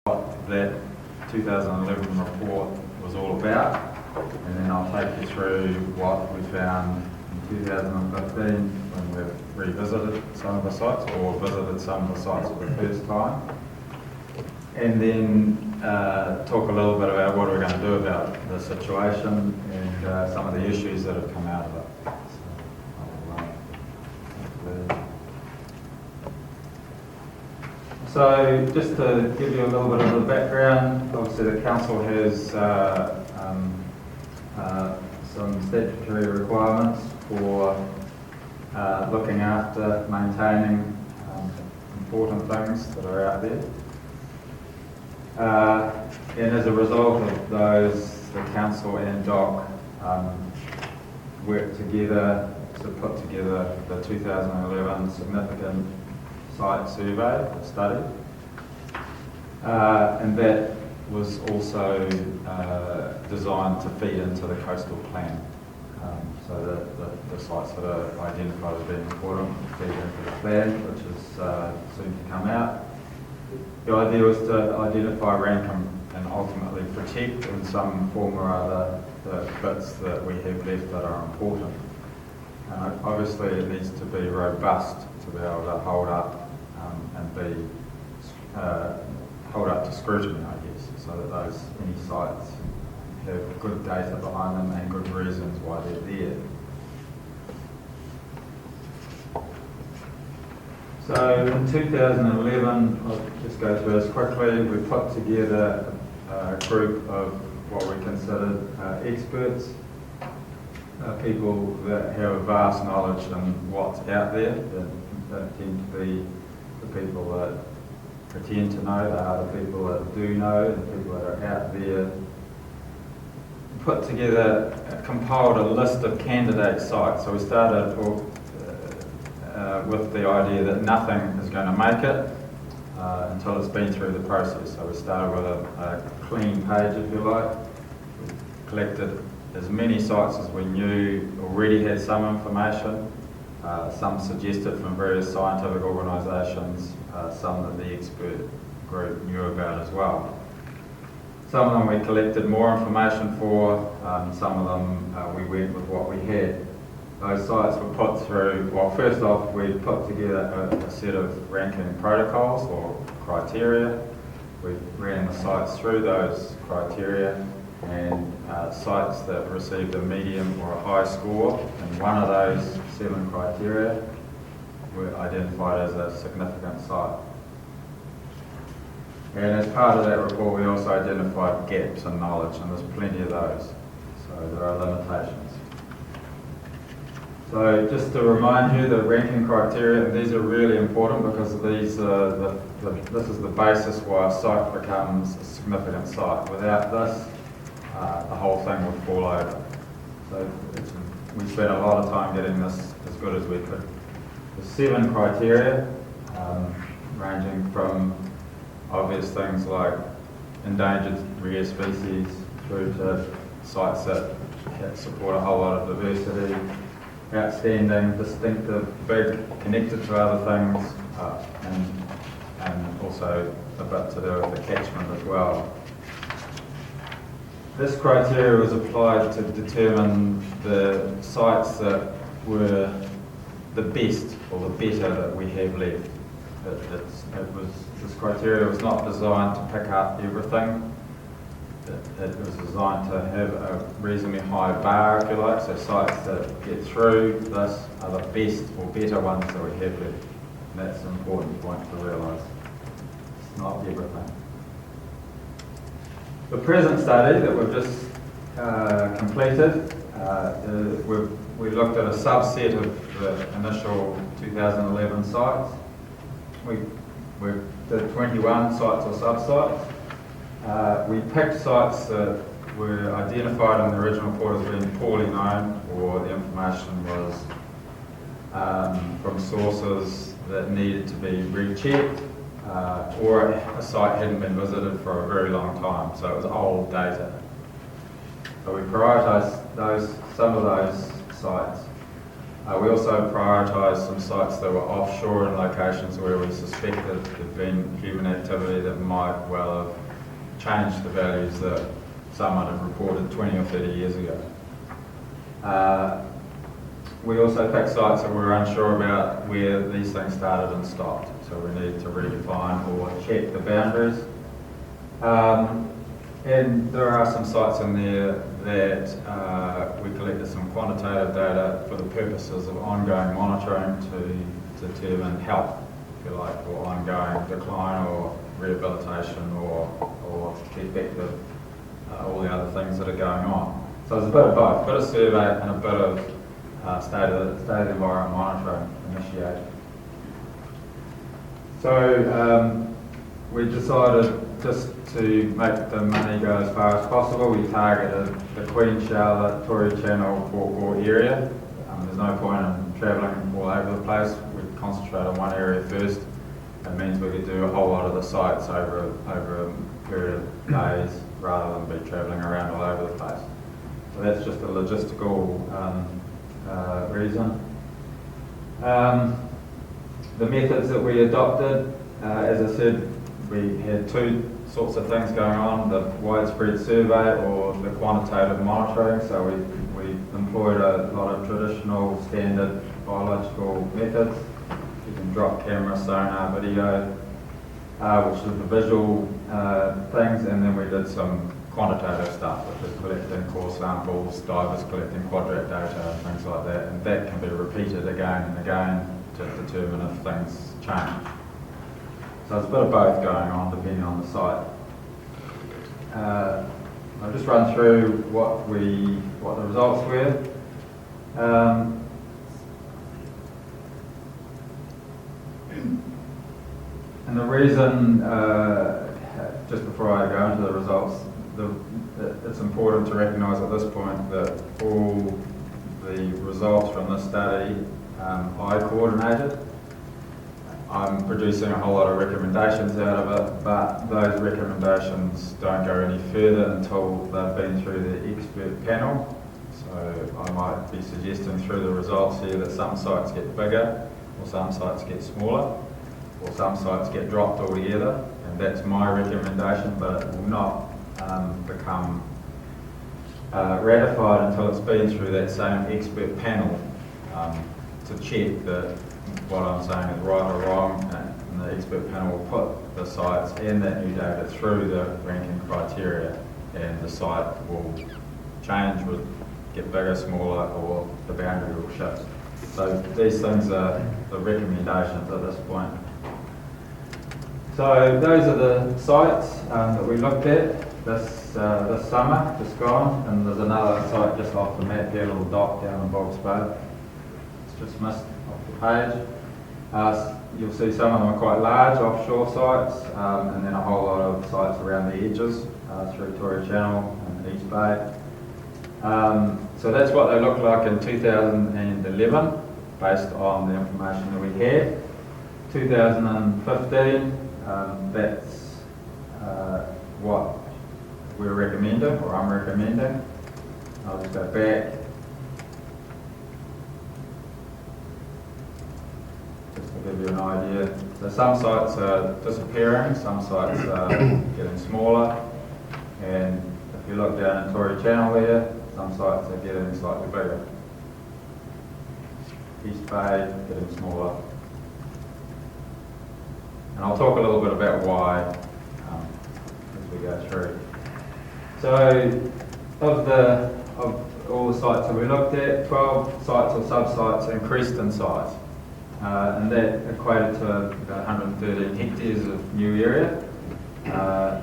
what that 2011 report was all about, and then I'll take you through what we found in 2015 when we've revisited some of the sites or visited some of the sites for the first time, and then talk a little bit about what we're going to do about the situation and some of the issues that have come out of it. So just to give you a little bit of the background, obviously the council has some statutory requirements for looking after, maintaining important things that are out there. And as a result of those, the council and DOC worked together to put together the 2011 significant site survey or study, and that was also designed to feed into the coastal plan. So the sites that are identified as being important feed into the plan, which is soon to come out. The idea was to identify, rank and ultimately protect in some form or other the bits that we have left that are important. And obviously it needs to be robust to be able to hold up and be hold up to scrutiny, I guess, so that any sites have good data behind them and good reasons why they're there. So in 2011, I'll just go through this quickly, we put together a group of what we considered experts, people that have a vast knowledge in what's out there, that tend to be the people that pretend to know, they are the people that do know, the people that are out there. Put together, compiled a list of candidate sites. So we started with the idea that nothing is going to make it until it's been through the process. So we started with a clean page, if you like. We collected as many sites as we knew already had some information, some suggested from various scientific organisations, some that the expert group knew about as well. Some of them we collected more information for, some of them we went with what we had. Those sites were put through, well, first off we put together a set of ranking protocols or criteria. We ran the sites through those criteria, and sites that received a medium or a high score in one of those 7 criteria were identified as a significant site. And as part of that report we also identified gaps in knowledge, and there's plenty of those, so there are limitations. So just to remind you, the ranking criteria, these are really important because these are this is the basis why a site becomes a significant site. Without this, the whole thing would fall over. So we spent a lot of time getting this as good as we could. There's 7 criteria, ranging from obvious things like endangered rare species through to sites that support a whole lot of diversity, outstanding, distinctive, big, connected to other things, and also a bit to do with the catchment as well. This criteria was applied to determine the sites that were the best or the better that we have left. This criteria was not designed to pick up everything. It was designed to have a reasonably high bar, if you like, so sites that get through this are the best or better ones that we have left. And that's an important point to realise. It's not everything. The present study that we've just completed, we looked at a subset of the initial 2011 sites. We did 21 sites or sub-sites. We picked sites that were identified in the original report as being poorly known, or the information was from sources that needed to be rechecked, or a site hadn't been visited for a very long time, so it was old data. So we prioritised some of those sites We also prioritised some sites that were offshore in locations where we suspected there'd been human activity that might well have changed the values that someone had reported 20 or 30 years ago. We also picked sites that we were unsure about where these things started and stopped, so we needed to redefine or check the boundaries. And there are some sites in there that we collected some quantitative data for the purposes of ongoing monitoring to determine health, if you like, or ongoing decline or rehabilitation or the effect of all the other things that are going on. So there's a bit of both, a bit of survey and a bit of state of the environment monitoring initiated. So we decided just to make the money go as far as possible. We targeted the Queen Charlotte, Tory Channel, Port area. There's no point in travelling all over the place. We concentrate on one area first. It means we could do a whole lot of the sites over a period of days rather than be travelling around all over the place. So that's just a logistical reason. The methods that we adopted, as I said, we had two sorts of things going on, the widespread survey or the quantitative monitoring. So we employed a lot of traditional standard biological methods. You can drop camera, sonar, video, which is the visual things, and then we did some quantitative stuff, which is collecting core samples, divers collecting quadrat data, and things like that, and that can be repeated again and again to determine if things change. So there's a bit of both going on depending on the site. I'll just run through what the results were. And the reason, just before I go into the results, it's important to recognise at this point that all the results from this study I coordinated. I'm producing a whole lot of recommendations out of it, but those recommendations don't go any further until they've been through the expert panel. So I might be suggesting through the results here that some sites get bigger, or some sites get smaller, or some sites get dropped altogether, and that's my recommendation, but it will not become ratified until it's been through that same expert panel to check that what I'm saying is right or wrong, and the expert panel will put the sites and that new data through the ranking criteria, and the site will change, will get bigger, smaller, or the boundary will shift. So these things are the recommendations at this point. So those are the sites that we looked at this summer, just gone, and there's another site just off the map here, a little dot down in Boggs Bay. It's just missed off the page. You'll see some of them are quite large offshore sites, and then a whole lot of sites around the edges through Tory Channel and East Bay. So that's what they looked like in 2011, based on the information that we had. 2015, that's what we're recommending, or I'm recommending. I'll just go back. Just to give you an idea. So some sites are disappearing, some sites are getting smaller, and if you look down in Tory Channel there, some sites are getting slightly bigger. East Bay getting smaller. And I'll talk a little bit about why as we go through. So of all the sites that we looked at, 12 sites or sub-sites increased in size. And that equated to about 113 hectares of new area. And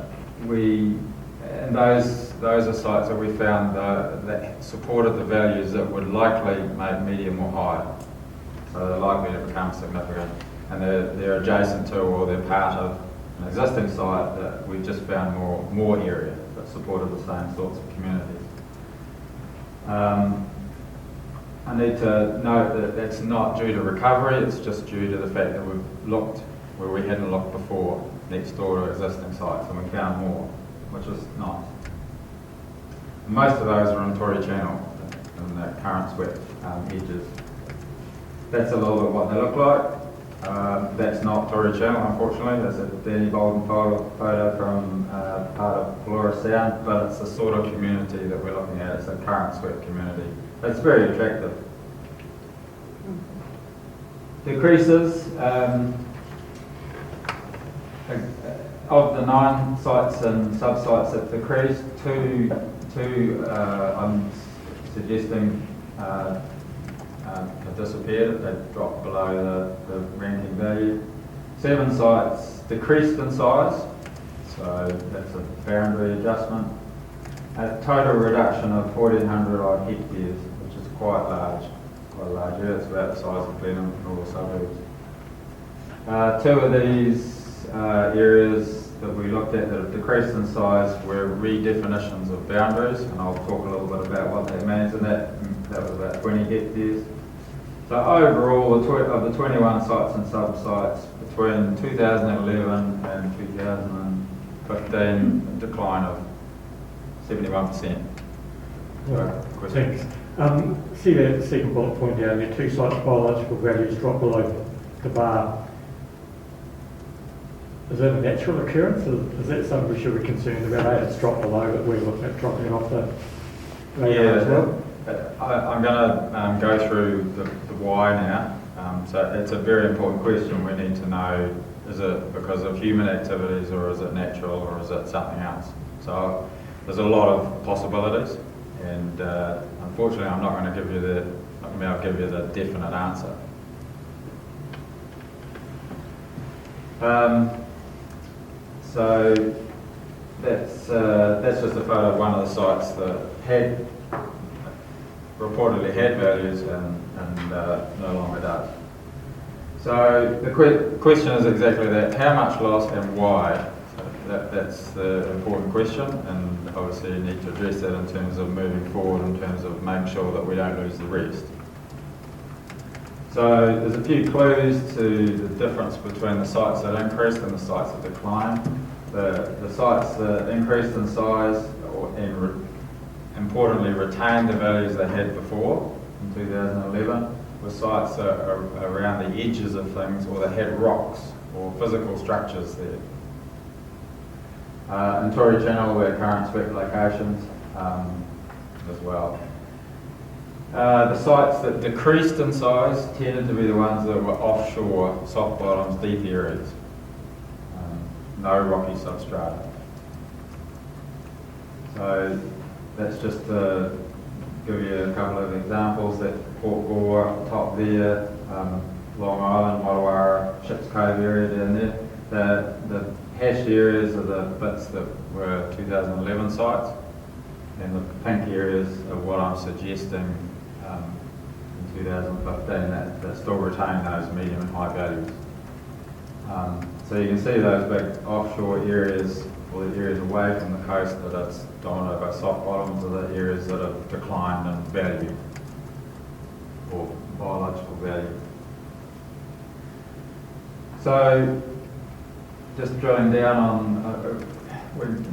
those are sites that we found that supported the values that would likely make medium or high. So they're likely to become significant. And they're adjacent to, or they're part of an existing site that we've just found more area that supported the same sorts of communities. I need to note that that's not due to recovery, it's just due to the fact that we've looked where we hadn't looked before, next door to existing sites, and we found more, which is nice. And most of those are on Tory Channel, in the current swept edges. that's a little bit what they look like. That's not Tory Channel, unfortunately. That's a Danny Bolden photo from part of Marlborough Sound, but it's the sort of community that we're looking at. It's a current swept community. It's very attractive. Decreases. Of the 9 sites and sub-sites that decreased, two I'm suggesting have disappeared. They dropped below the ranking value. 7 sites decreased in size, so that's a boundary adjustment. A total reduction of 1,400 odd hectares, which is quite large. Quite a large area. It's about the size of Blenheim and all the suburbs. 2 of these areas that we looked at that have decreased in size were redefinitions of boundaries, and I'll talk a little bit about what that means, and that was about 20 hectares. So overall, of the 21 sites and sub-sites, between 2011 and 2015, a decline of 71%. Yeah, thanks. See the second bullet point down there, 2 sites biological values drop below the bar. Is that a natural occurrence? Is that something we should be concerned about? It's dropped below, but we're looking at dropping it off the radar as well? I'm going to go through the why now. So it's a very important question. We need to know, is it because of human activities, or is it natural, or is it something else? So there's a lot of possibilities, and unfortunately I'm not going to give you I'll give you the definite answer. So that's just a photo of one of the sites that reportedly had values and no longer does. So the question is exactly that: how much loss and why? So that's the important question, and obviously you need to address that in terms of moving forward, in terms of making sure that we don't lose the rest. So there's a few clues to the difference between the sites that increased and the sites that declined. The sites that increased in size and importantly retained the values they had before in 2011 were sites that are around the edges of things, or that had rocks or physical structures there. In Tory Channel, where current swept locations as well. The sites that decreased in size tended to be the ones that were offshore, soft bottoms, deep areas. No rocky substrata. So that's just to give you a couple of examples. That Port Gore up the top there, Long Island, Marlborough, Ships Cove area down there. The hashed areas are the bits that were 2011 sites, and the pink areas are what I'm suggesting in 2015 that still retain those medium and high values. So you can see those big offshore areas, or the areas away from the coast that it's dominated by soft bottoms, are the areas that have declined in value, or biological value. So just drilling down on,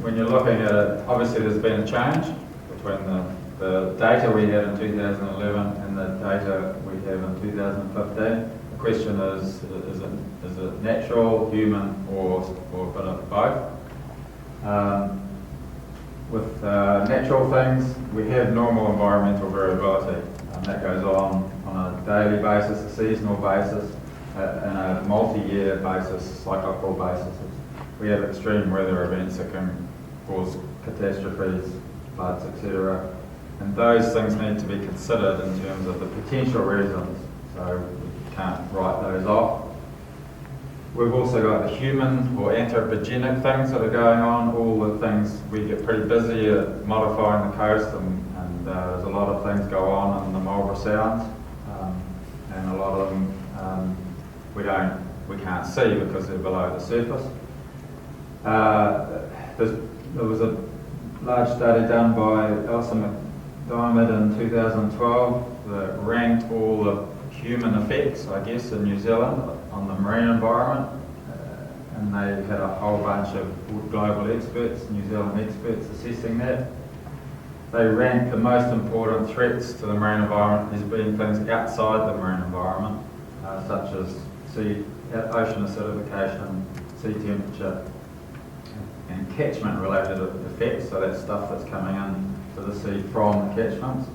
when you're looking at it, obviously there's been a change between the data we had in 2011 and the data we have in 2015. The question is it natural, human, or a bit of both? With natural things, we have normal environmental variability, and that goes on a daily basis, a seasonal basis, and a multi-year basis, cyclical basis. We have extreme weather events that can cause catastrophes, floods, etc. And those things need to be considered in terms of the potential reasons, so we can't write those off. We've also got the human or anthropogenic things that are going on, all the things. We get pretty busy at modifying the coast, and there's a lot of things go on in the Marlborough Sounds, and a lot of them we can't see because they're below the surface. There was a large study done by Elsa McDiarmid in 2012 that ranked all the human effects, I guess, in New Zealand on the marine environment, and they had a whole bunch of global experts, New Zealand experts, assessing that. they rank the most important threats to the marine environment as being things outside the marine environment, such as ocean acidification, sea temperature, and catchment-related effects, so that's stuff that's coming in to the sea from the catchments.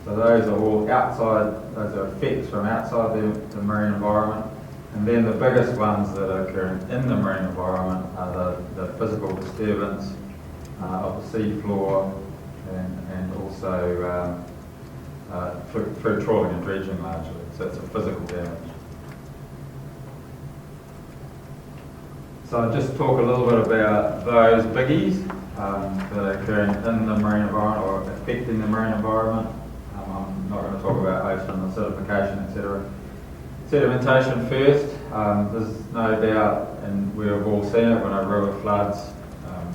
So those are all outside, those are effects from outside the marine environment. And then the biggest ones that are occurring in the marine environment are the physical disturbance of the sea floor and also through trawling and dredging largely. So it's a physical damage. So I'll just talk a little bit about those biggies that are occurring in the marine environment or affecting the marine environment. I'm not going to talk about ocean acidification, etc. Sedimentation first. There's no doubt, and we've all seen it when a river floods,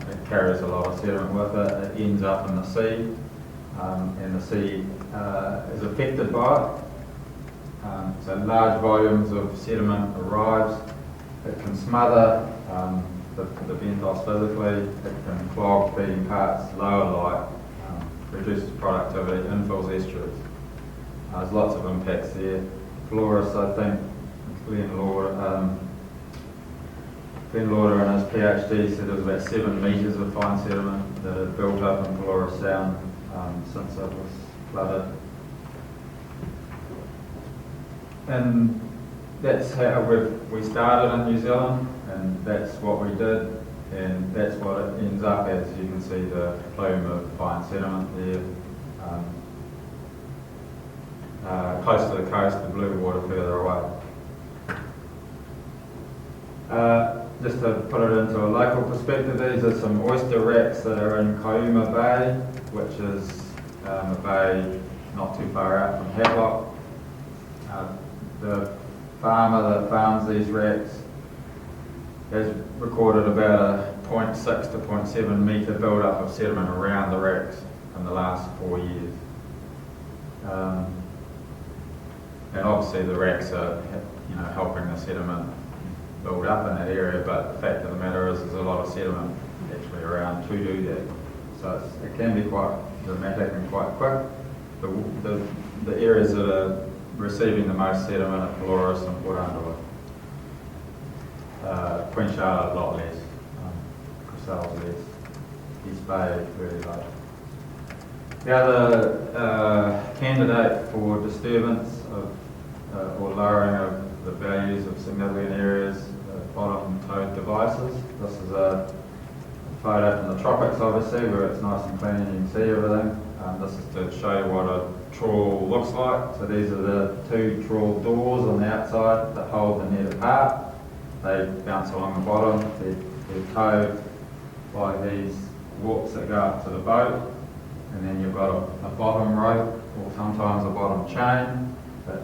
it carries a lot of sediment with it. It ends up in the sea, and the sea is affected by it. So large volumes of sediment arrives. It can smother the bentos physically. It can clog feeding parts, lower light, reduces productivity, infills estuaries. There's lots of impacts there. Florist, I think, Glenn Lauder in his PhD said there was about 7 metres of fine sediment that had built up in Flora Sound since it was flooded. And that's how we started in New Zealand, and that's what we did, and that's what it ends up as. You can see the plume of fine sediment there. Close to the coast, the blue water further away. Just to put it into a local perspective, these are some oyster wracks that are in Kouma Bay, which is a bay not too far out from Havelock. The farmer that farms these wracks has recorded about a 0.6 to 0.7 metre build-up of sediment around the wracks in the last 4 years. And obviously the wracks are, helping the sediment build up in that area, but the fact of the matter is there's a lot of sediment actually around to do that. So it can be quite dramatic and quite quick. The areas that are receiving the most sediment are Dolores and Port Underwood. Queen Charlotte a lot less, Crisales less, East Bay very low. The other candidate for disturbance or lowering of the values of significant areas, bottom towed devices. This is a photo from the tropics, obviously, where it's nice and clean and you can see everything. This is to show you what a trawl looks like. So these are the 2 trawl doors on the outside that hold the net apart. They bounce along the bottom. They're towed by these warps that go up to the boat. And then you've got a bottom rope, or sometimes a bottom chain, that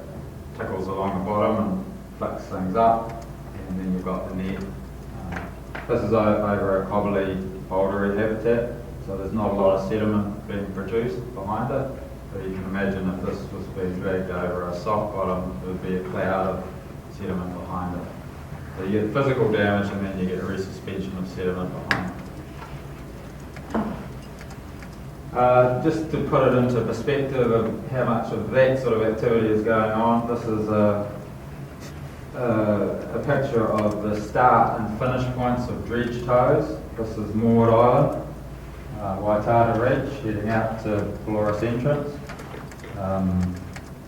tickles along the bottom and flicks things up. And then you've got the net. This is over a cobbly bouldery habitat, so there's not a lot of sediment being produced behind it. So you can imagine if this was being dragged over a soft bottom, there would be a cloud of sediment behind it. So you get physical damage and then you get a resuspension of sediment behind it. Just to put it into perspective of how much of that sort of activity is going on, this is a picture of the start and finish points of dredge tows. This is Maud Island, Waitata Ridge, heading out to Dolores Entrance,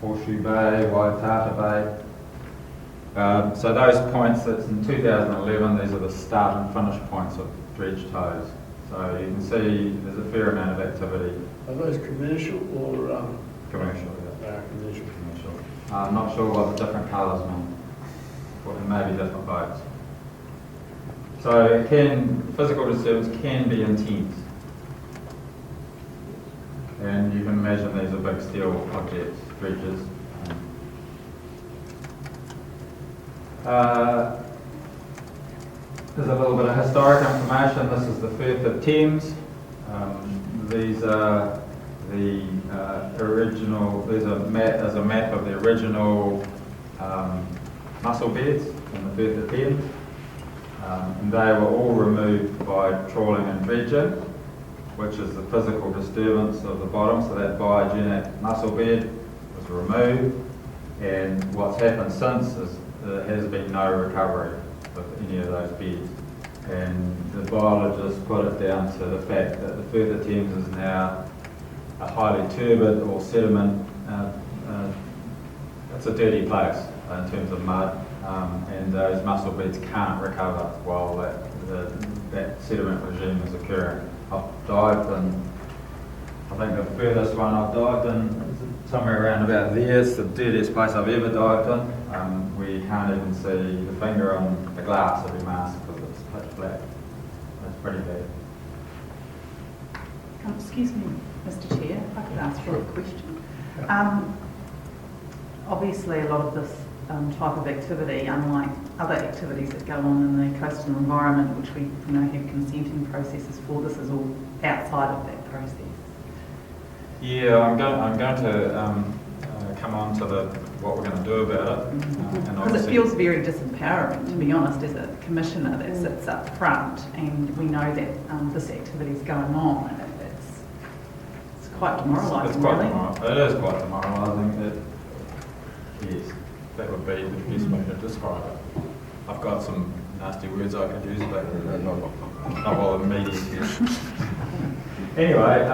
Horseshoe Bay, Waitata Bay. So those points, that's in 2011, these are the start and finish points of dredge tows. So you can see there's a fair amount of activity. Are those commercial or Commercial, yeah. commercial? Commercial. I'm not sure what the different colours mean. Or maybe different boats. So physical disturbance can be intense. And you can imagine these are big steel objects, dredges. There's a little bit of historic information. This is the Firth of Thames. These are the original, there's a map of the original mussel beds in the Firth of Thames. And they were all removed by trawling and dredging. which is the physical disturbance of the bottom, so that biogenic mussel bed was removed, and what's happened since is there has been no recovery of any of those beds. And the biologists put it down to the fact that the Firth of Thames is now a highly turbid or sediment, it's a dirty place in terms of mud, and those mussel beds can't recover while that sediment regime is occurring. I've dived in, I think the furthest one I've dived in is somewhere around about there. It's the dirtiest place I've ever dived in. We can't even see the finger on the glass of your mask because it's pitch black. It's pretty bad. Excuse me, Mr. Chair, if I could ask you a question. Obviously, a lot of this type of activity, unlike other activities that go on in the coastal environment, which we have consenting processes for, this is all outside of that process. Yeah, I'm going to come on to what we're going to do about it. Because it feels very disempowering, to be honest, as a commissioner that sits up front, and we know that this activity is going on, and it's quite demoralising, really. It is quite demoralising. Yes, that would be the best way to describe it. I've got some nasty words I could use, but not all immediate. Anyway,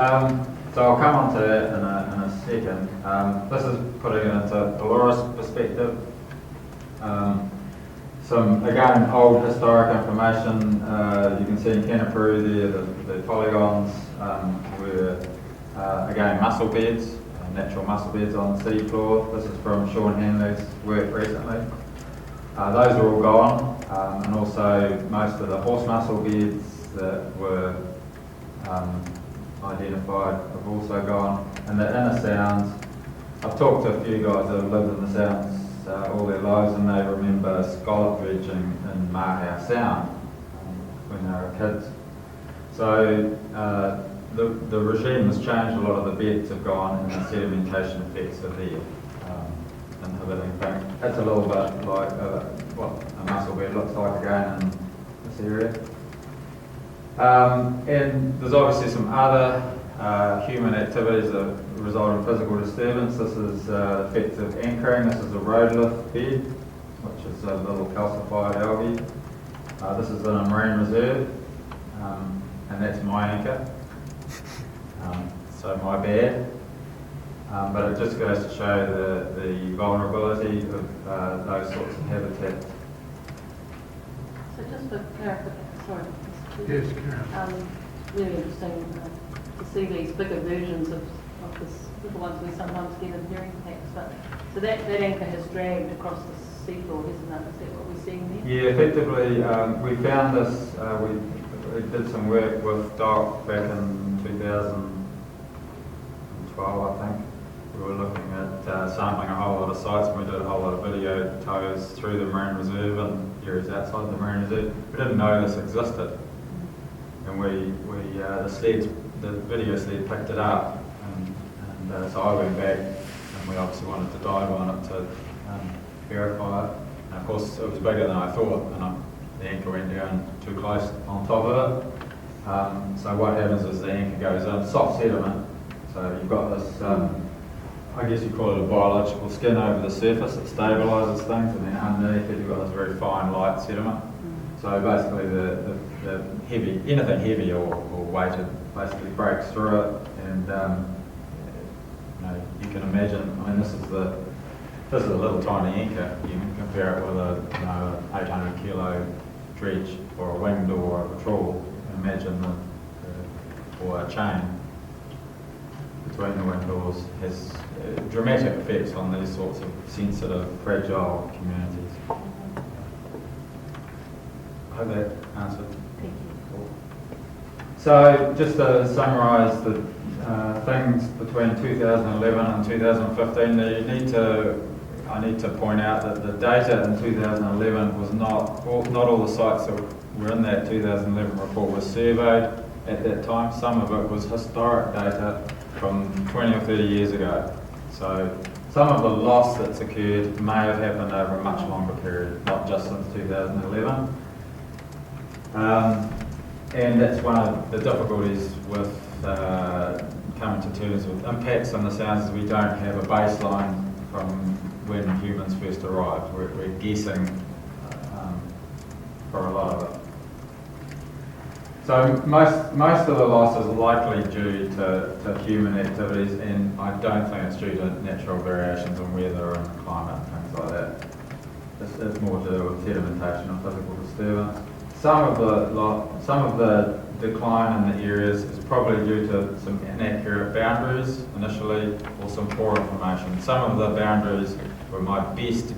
so I'll come on to that in a second. This is putting it into Dolores perspective. Some, again, old historic information. You can see in Kenepuru there, the polygons were, again, mussel beds. Natural mussel beds on the sea floor. This is from Sean Hanley's work recently. Those are all gone, and also most of the horse mussel beds that were identified have also gone. And the inner sounds, I've talked to a few guys that have lived in the sounds all their lives, and they remember scallop dredging in Mahau Sound when they were kids. So the regime has changed. A lot of the beds have gone, and the sedimentation effects are there, inhibiting things. That's a little bit like what a mussel bed looks like again in this area. And there's obviously some other human activities that result in physical disturbance. This is the effects of anchoring. This is a road lift bed, which is a little calcified algae. This is in a marine reserve, and that's my anchor. So my bad. But it just goes to show the vulnerability of those sorts of habitats. So just for clarification, sorry. Yes, Karen. Really interesting to see these bigger versions of the ones we sometimes get in hearing packs. But so that anchor has dragged across the seafloor, isn't it? Is that what we're seeing there? Yeah, effectively, we found this. We did some work with Doc back in 2012, I think. We were looking at sampling a whole lot of sites, and we did a whole lot of video tows through the marine reserve and areas outside the marine reserve. We didn't know this existed, and the video sled picked it up, and so I went back, and we obviously wanted to dive on it to verify it. And of course, it was bigger than I thought, and the anchor went down too close on top of it. So what happens is the anchor goes in, soft sediment. So you've got this, I guess you call it a biological skin over the surface that stabilises things, and then underneath it you've got this very fine light sediment. So basically the heavy, anything heavy or weighted basically breaks through it, and you can imagine, I mean this is a little tiny anchor. You can compare it with a 800 kilo dredge or a winged or a trawl. Imagine or a chain between the wing doors has dramatic effects on these sorts of sensitive, fragile communities. I hope that answered. Thank you. So just to summarise the things between 2011 and 2015, I need to point out that the data in 2011 was not all the sites that were in that 2011 report were surveyed at that time. Some of it was historic data from 20 or 30 years ago. So some of the loss that's occurred may have happened over a much longer period, not just since 2011. And that's one of the difficulties with coming to terms with impacts on the sounds is we don't have a baseline from when humans first arrived. We're guessing for a lot of it. So most of the loss is likely due to human activities, and I don't think it's due to natural variations in weather and climate and things like that. It's more to do with sedimentation or physical disturbance. Some of the decline in the areas is probably due to some inaccurate boundaries initially, or some poor information. Some of the boundaries were my best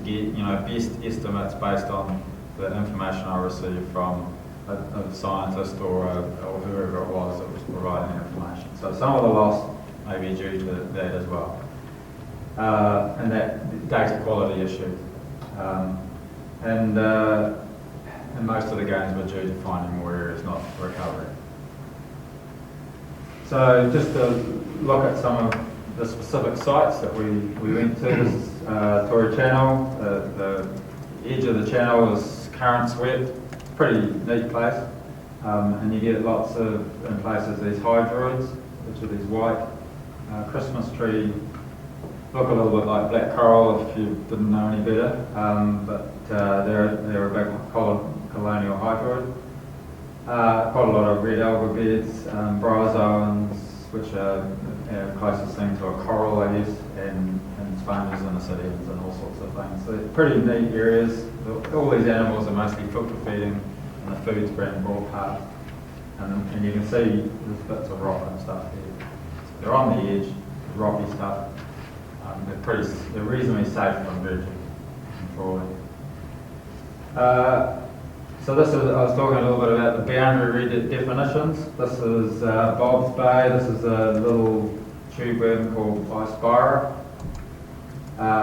estimates based on the information I received from a scientist or whoever it was that was providing the information. So some of the loss may be due to that as well, and that data quality issue. And most of the gains were due to finding more areas, not recovery. So just to look at some of the specific sites that we went to, this is Tory Channel. The edge of the channel is current swept. Pretty neat place, and you get lots of, in places, these hydroids, which are these white Christmas tree, look a little bit like black coral if you didn't know any better, but they're a big colonial hydroid. Quite a lot of red alga beds, bryozoans, which are closest thing to a coral, I guess, and sponges and ascidians and all sorts of things. So pretty neat areas. All these animals are mostly filter feeding, and the food's being brought past. And you can see there's bits of rock and stuff here. So they're on the edge, rocky stuff. They're reasonably safe from dredging and trawling. So this is, I was talking a little bit about the boundary definitions. This is Bob's Bay. This is a little tube worm called Ispira.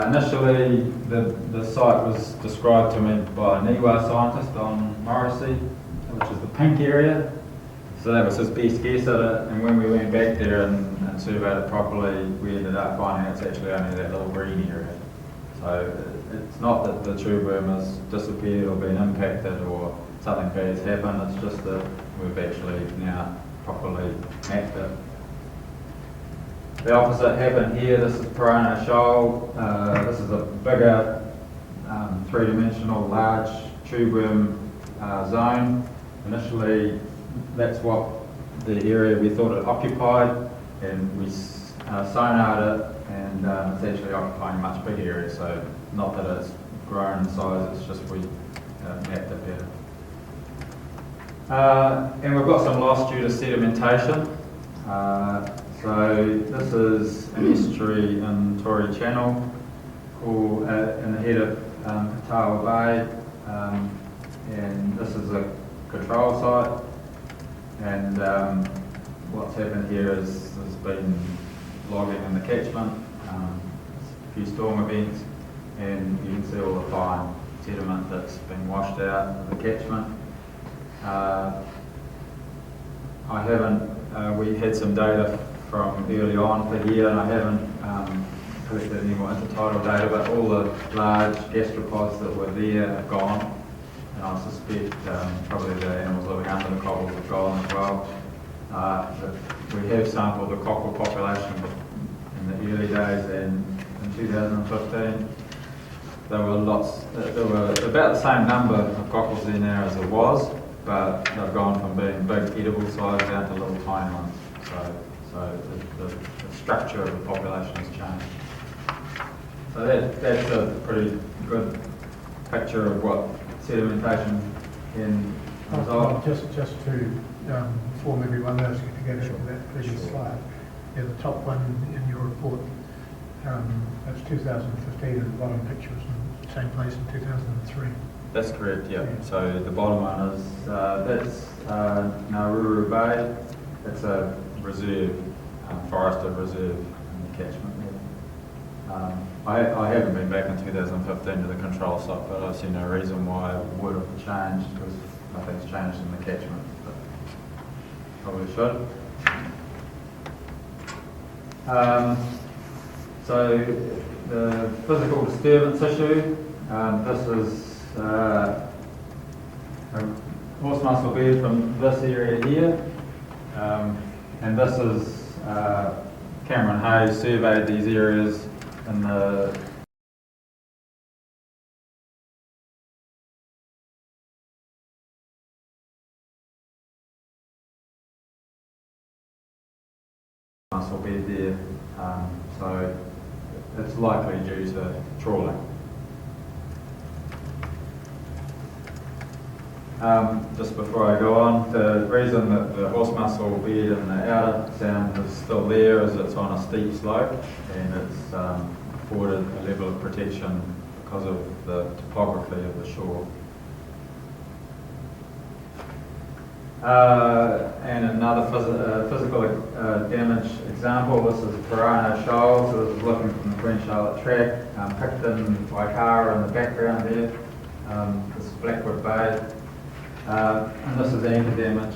Initially, the site was described to me by a Niwa scientist on Morrissey, which is the pink area. So that was his best guess at it, and when we went back there and surveyed it properly, we ended up finding it's actually only that little green area. So it's not that the tube worm has disappeared or been impacted or something bad's happened, it's just that we've actually now properly mapped it. The opposite happened here. This is Piranha Shoal. This is a bigger, three-dimensional, large tube worm zone. Initially, that's what the area we thought it occupied, and we sonared it, and it's actually occupying a much bigger area. So not that it's grown in size, it's just we mapped it better. And we've got some loss due to sedimentation. So this is an estuary in Tory Channel, called, in the head of Katawa Bay, and this is a control site. And what's happened here is there's been logging in the catchment, a few storm events, and you can see all the fine sediment that's been washed out of the catchment. We had some data from early on for here, and I haven't collected any more intertidal data, but all the large gastropods that were there have gone, and I suspect probably the animals living under the cobbles have gone as well. We have sampled the cockle population in the early days, and in 2015 there were about the same number of cockles there now as there was, but they've gone from being big edible size down to little tiny ones. So the structure of the population has changed. So that's a pretty good picture of what sedimentation can result. Just to inform everyone else, if you go back to that previous slide, the top one in your report, that's 2015, and the bottom picture was in the same place in 2003. That's correct, yeah. So the bottom one is, that's Nauru Bay. It's a reserve, forested reserve in the catchment there. I haven't been back in 2015 to the control site, but I see no reason why it would have changed, because nothing's changed in the catchment, but probably should. So the physical disturbance issue, this is a horse mussel bed from this area here, And this is Cameron Hayes surveyed these areas in the mussel bed there, so it's likely due to trawling. Just before I go on, the reason that the horse mussel bed in the outer sound is still there is it's on a steep slope and it's afforded a level of protection because of the topography of the shore. And another physical damage example, this is Piranha Shoal, so this is looking from the Queen Charlotte track, Picton, Waikara in the background there, this is Blackwood Bay, and this is anchor damage.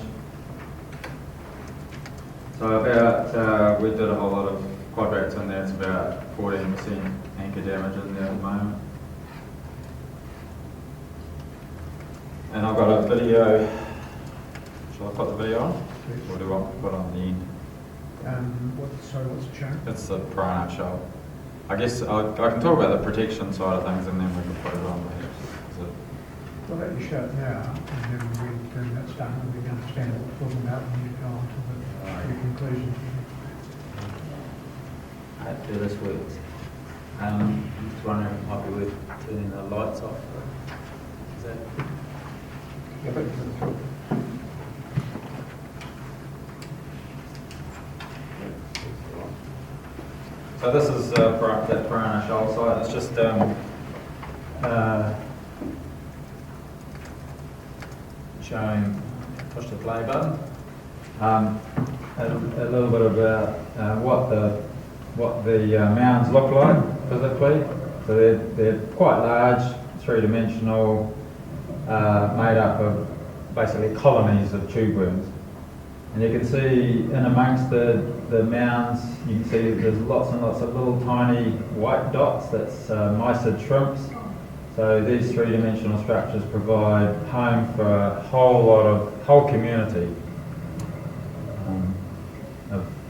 So about, we did a whole lot of quadrats in there, it's about 14% anchor damage in there at the moment. And I've got a video. Shall I put the video on? Or do I put it on the end? What's it showing? It's the Piranha Shoal. I guess I can talk about the protection side of things and then we can put it on perhaps. Well, let you show it now, and then when that's done, we can understand what we're talking about, and you go on to the conclusion. Hopefully this works. I'm just wondering if it might be worth turning the lights off. Is that? Yeah, but So this is that Piranha Shoal site. It's just showing, push the play button, a little bit about what the mounds look like physically. So they're quite large, three-dimensional, made up of basically colonies of tube worms. And you can see in amongst the mounds, you can see there's lots and lots of little tiny white dots, that's mysid shrimps. So these three-dimensional structures provide home for a whole community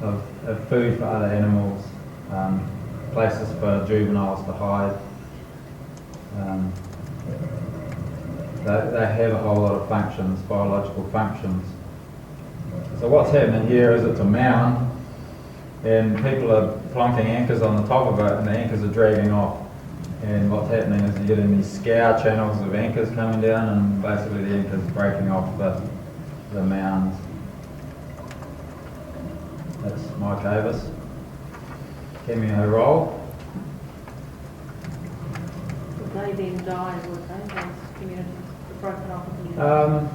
of food for other animals, places for juveniles to hide. They have a whole lot of functions, biological functions. So what's happening here is it's a mound and people are plonking anchors on the top of it and the anchors are dragging off. And what's happening is you're getting these scour channels of anchors coming down and basically the anchors breaking off the mounds. That's Mike Avis. Cameo roll. Would they then die, would they, those communities, broken off communities?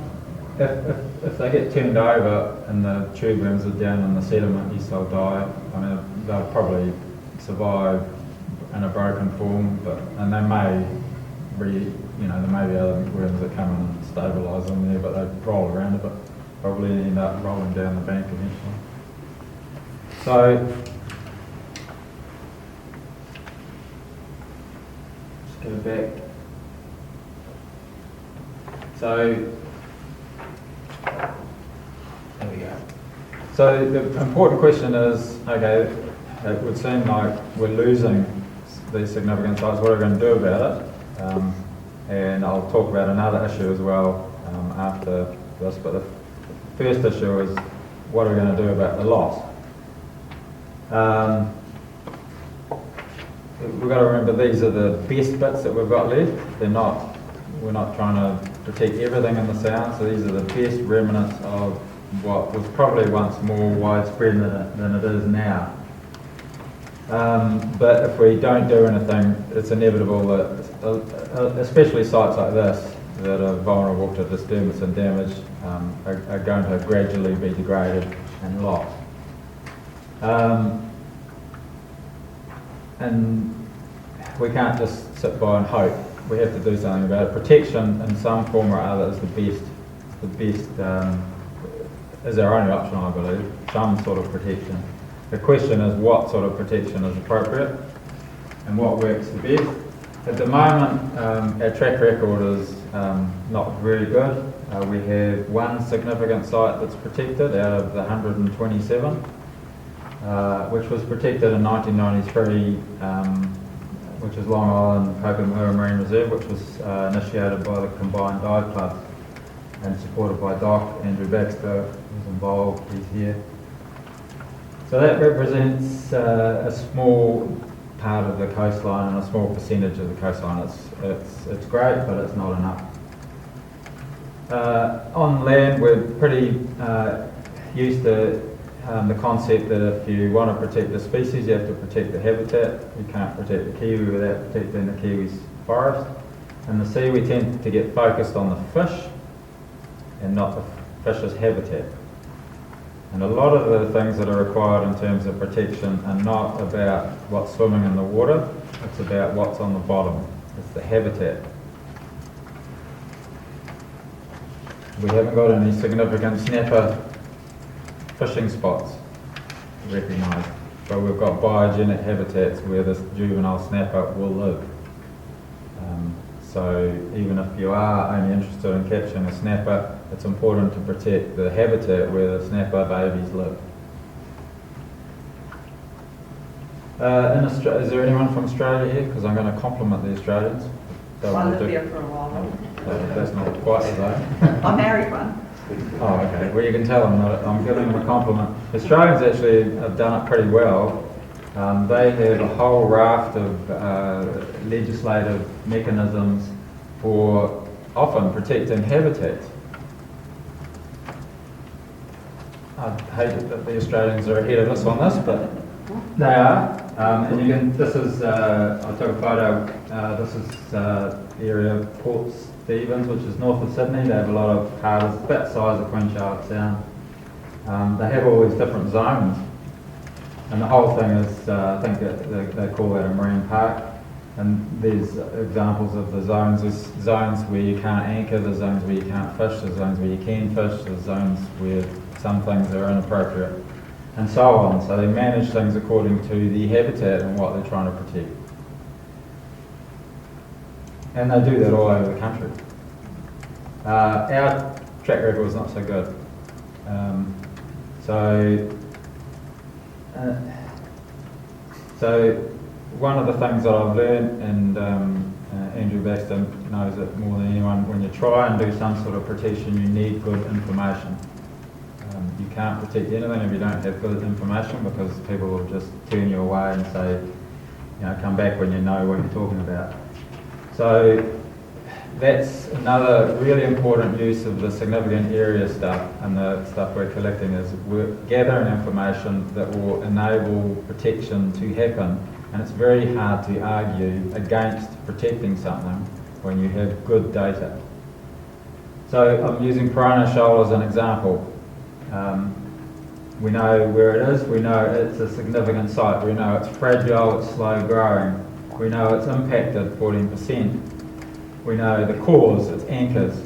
If they get turned over and the tube worms are down in the sediment, yes, they'll die. I mean, they'll probably survive in a broken form, and they may there may be other worms that come in and stabilise them there, but they roll around a bit, probably end up rolling down the bank eventually. So, just go back. So, there we go. So the important question is, okay, it would seem like we're losing these significant sites. What are we going to do about it? And I'll talk about another issue as well after this. But the first issue is, what are we going to do about the loss? We've got to remember these are the best bits that we've got left. We're not trying to protect everything in the sound, so these are the best remnants of what was probably once more widespread than it is now. But if we don't do anything, it's inevitable that, especially sites like this, that are vulnerable to disturbance and damage, are going to gradually be degraded and lost. And we can't just sit by and hope. We have to do something about it. Protection in some form or other is the best is our only option, I believe, some sort of protection. The question is what sort of protection is appropriate and what works the best. At the moment, our track record is not very good. We have one significant site that's protected out of the 127, which was protected in 1993, which is Long Island Kokomura Marine Reserve, which was initiated by the Combined Dive Club and supported by Doc. Andrew Baxter was involved, he's here. So that represents a small part of the coastline and a small percentage of the coastline. It's great, but it's not enough. On land, we're pretty used to the concept that if you want to protect the species, you have to protect the habitat. You can't protect the kiwi without protecting the kiwi's forest. In the sea, we tend to get focused on the fish and not the fish's habitat. And a lot of the things that are required in terms of protection are not about what's swimming in the water, it's about what's on the bottom. It's the habitat. We haven't got any significant snapper fishing spots recognised, but we've got biogenic habitats where this juvenile snapper will live. So even if you are only interested in catching a snapper, it's important to protect the habitat where the snapper babies live. Is there anyone from Australia here? Because I'm going to compliment the Australians. I lived there for a while. That's not quite the same. I married one. Oh, okay. Well, you can tell them that I'm giving them a compliment. Australians actually have done it pretty well. They have a whole raft of legislative mechanisms for often protecting habitats. I hate that the Australians are ahead of us on this, but they are. And you can. This is. I took a photo. This is the area of Port Stephens, which is north of Sydney. They have a lot of harbours, about the size of Queen Charlotte Sound. They have all these different zones, and the whole thing is. I think that they call that a marine park. And there's examples of the zones. There's zones where you can't anchor. There's zones where you can't fish. There's zones where you can fish. There's zones where some things are inappropriate, and so on. So they manage things according to the habitat and what they're trying to protect. And they do that all over the country. Our track record was not so good. So one of the things that I've learned, and Andrew Baxter knows it more than anyone, when you try and do some sort of protection, you need good information. You can't protect anything if you don't have good information, because people will just turn you away and say, come back when you know what you're talking about. So that's another really important use of the significant area stuff and the stuff we're collecting, is we're gathering information that will enable protection to happen. And it's very hard to argue against protecting something when you have good data. So I'm using Piranha Shoal as an example. We know where it is, we know it's a significant site, we know it's fragile, it's slow growing, we know it's impacted 14%, we know the cause, it's anchors,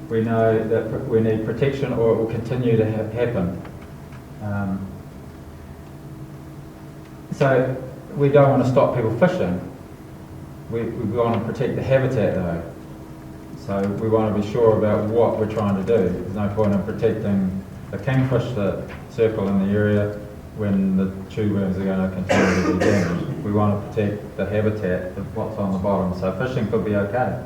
we know that we need protection or it will continue to happen. So we don't want to stop people fishing, we want to protect the habitat though. So we want to be sure about what we're trying to do. There's no point in protecting the kingfish that circle in the area when the tube worms are going to continue to be damaged. We want to protect the habitat of what's on the bottom, so fishing could be okay.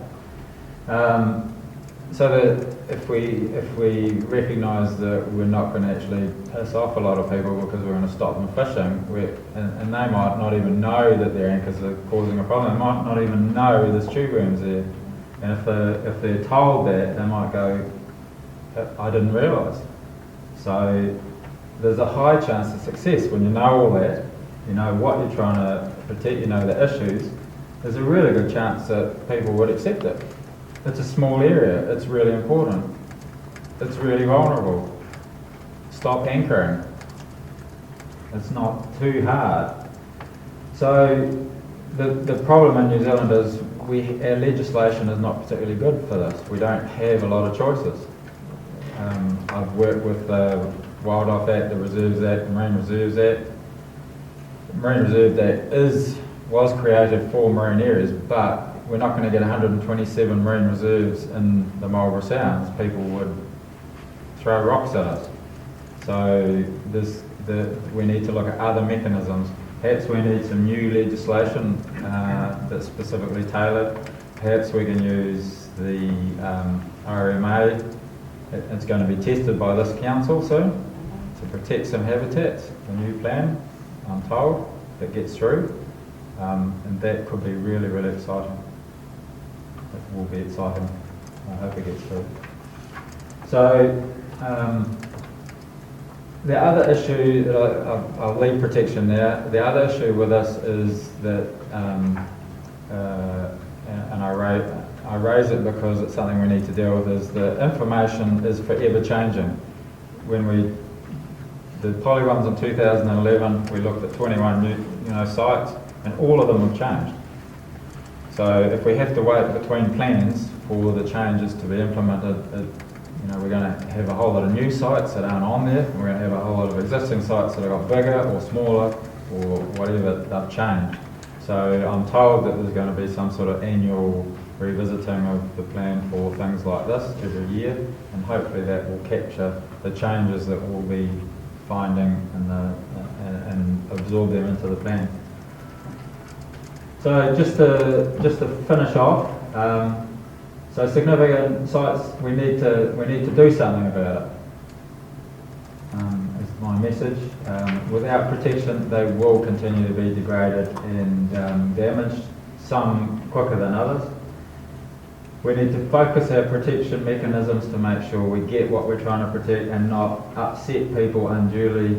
So that if we recognise that we're not going to actually piss off a lot of people because we're going to stop them fishing, and they might not even know that their anchors are causing a problem, they might not even know there's tube worms there, and if they're told that, they might go, I didn't realise. So there's a high chance of success when you know all that, you know what you're trying to protect, you know the issues. There's a really good chance that people would accept it. It's a small area, it's really important, it's really vulnerable. Stop anchoring. It's not too hard. So the problem in New Zealand is our legislation is not particularly good for this. We don't have a lot of choices. I've worked with the Wildlife Act, the Reserves Act, the Marine Reserves Act. The Marine Reserve Act was created for marine areas, but we're not going to get 127 marine reserves in the Marlborough Sounds. People would throw rocks at us. So we need to look at other mechanisms. Perhaps we need some new legislation that's specifically tailored. Perhaps we can use the RMA. It's going to be tested by this council soon to protect some habitats. The new plan, I'm told, that gets through. And that could be really, really exciting. It will be exciting. I hope it gets through. So, the other issue, that I'll leave protection there, the other issue with this is that, and I raise it because it's something we need to deal with, is the information is forever changing. The polygons in 2011, we looked at 21 new sites, and all of them have changed. So if we have to wait between plans for the changes to be implemented, we're going to have a whole lot of new sites that aren't on there. We're going to have a whole lot of existing sites that have got bigger or smaller or whatever, they've changed. So I'm told that there's going to be some sort of annual revisiting of the plan for things like this every year, and hopefully that will capture the changes that we'll be finding and absorb them into the plan. So just to finish off, so significant sites, we need to do something about it. Is my message. Without protection, they will continue to be degraded and damaged, some quicker than others. We need to focus our protection mechanisms to make sure we get what we're trying to protect and not upset people unduly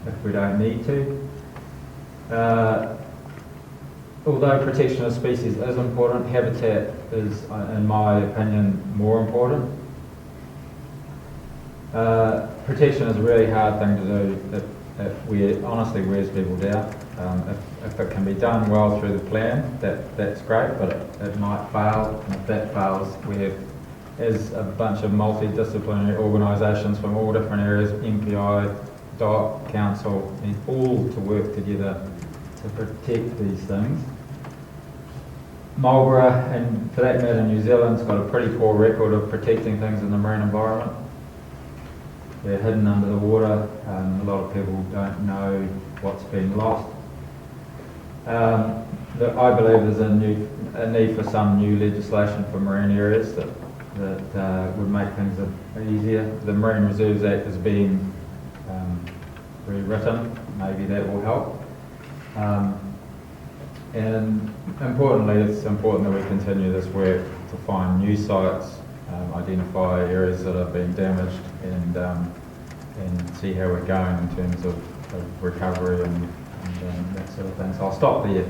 if we don't need to. Although protection of species is important, habitat is, in my opinion, more important. Protection is a really hard thing to do. It honestly wears people down. If it can be done well through the plan, that's great, but it might fail. And if that fails, we have, as a bunch of multidisciplinary organisations from all different areas, MPI, DOC, Council, need all to work together to protect these things. Marlborough, and for that matter New Zealand's got a pretty poor record of protecting things in the marine environment. They're hidden under the water. A lot of people don't know what's been lost. I believe there's a need for some new legislation for marine areas that would make things easier. The Marine Reserves Act is being rewritten. Maybe that will help. And importantly, it's important that we continue this work to find new sites, identify areas that have been damaged, and see how we're going in terms of recovery and that sort of thing. So I'll stop there.